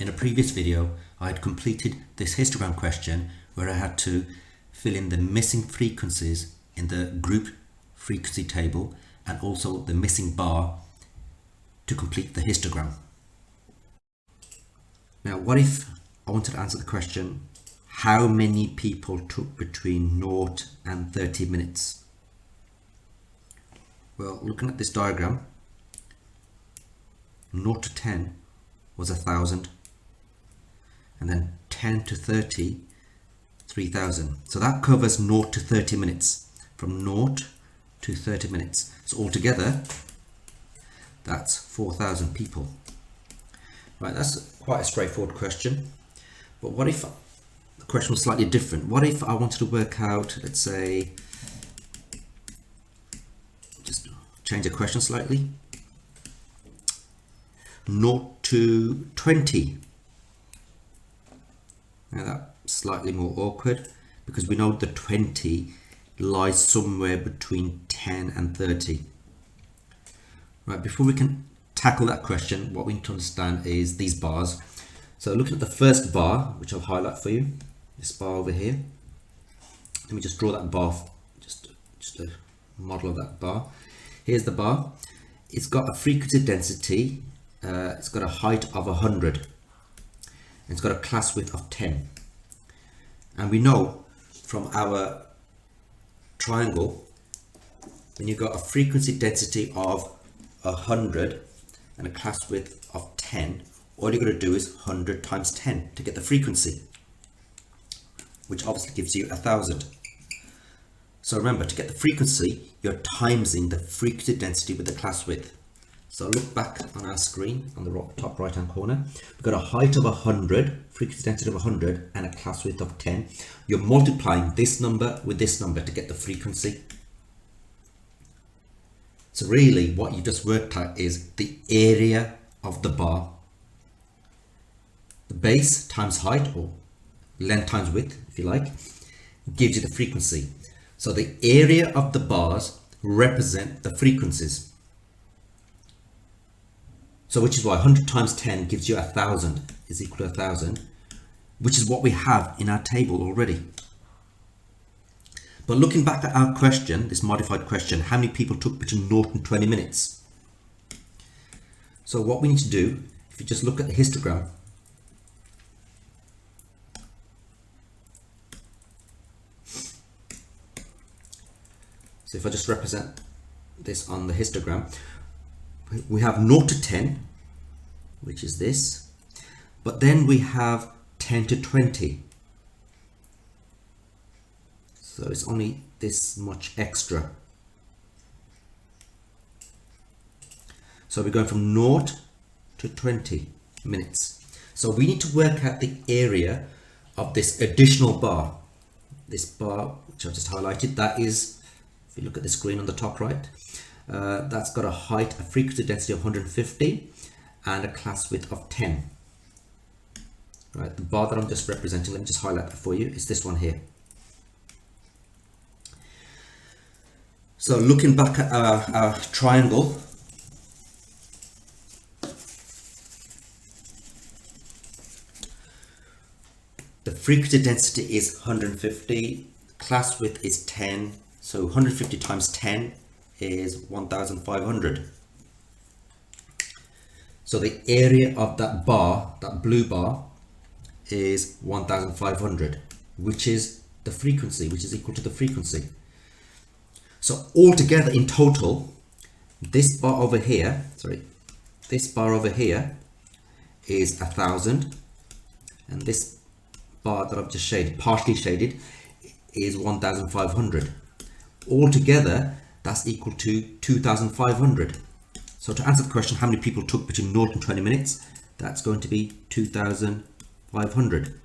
In a previous video, I had completed this histogram question where I had to fill in the missing frequencies in the group frequency table and also the missing bar to complete the histogram. Now, what if I wanted to answer the question, how many people took between 0 and 30 minutes? Well, looking at this diagram, 0 to 10 was 1,000, and then 10 to 30, 3,000. So that covers 0 to 30 minutes, from 0 to 30 minutes. So altogether, that's 4,000 people. Right, that's quite a straightforward question. But what if the question was slightly different? What if I wanted to work out, let's say, just change the question slightly, 0 to 20. Now that's slightly more awkward because we know the 20 lies somewhere between 10 and 30. Right, before we can tackle that question, what we need to understand is these bars. So looking at the first bar, which I'll highlight for you, this bar over here. Let me just draw that bar, just a model of that bar. Here's the bar. It's got a frequency density, it's got a height of 100, and it's got a class width of 10. And we know from our triangle, when you've got a frequency density of 100 and a class width of 10, all you're going to do is 100 times 10 to get the frequency, which obviously gives you 1,000. So remember, to get the frequency, you're timesing the frequency density with the class width. So look back on our screen on the top right hand corner. We've got a height of 100, frequency density of 100, and a class width of 10. You're multiplying this number with this number to get the frequency. So really what you just worked out is the area of the bar. The base times height, or length times width, if you like, gives you the frequency. So the area of the bars represent the frequencies. So which is why 100 times 10 gives you 1,000 is equal to 1,000, which is what we have in our table already. But looking back at our question, this modified question, how many people took between 0 and 20 minutes? So what we need to do, if you just look at the histogram, so if I just represent this on the histogram, we have 0 to 10, which is this, but then we have 10 to 20. So it's only this much extra. So we're going from 0 to 20 minutes. So we need to work out the area of this additional bar. This bar, which I've just highlighted, that is, if you look at the screen on the top right, that's got a height, a frequency density of 150 and a class width of 10. Right, the bar that I'm just representing, let me just highlight that for you, is this one here. So looking back at our triangle, the frequency density is 150, class width is 10, so 150 times 10 is 1,500. So the area of that bar, that blue bar, is 1,500, which is the frequency, which is equal to the frequency. So altogether in total, this bar over here, this bar over here is 1,000, and this bar that I've just shaded, partially shaded, is 1,500. Altogether, that's equal to 2,500. So to answer the question, how many people took between 0 and 20 minutes, that's going to be 2,500.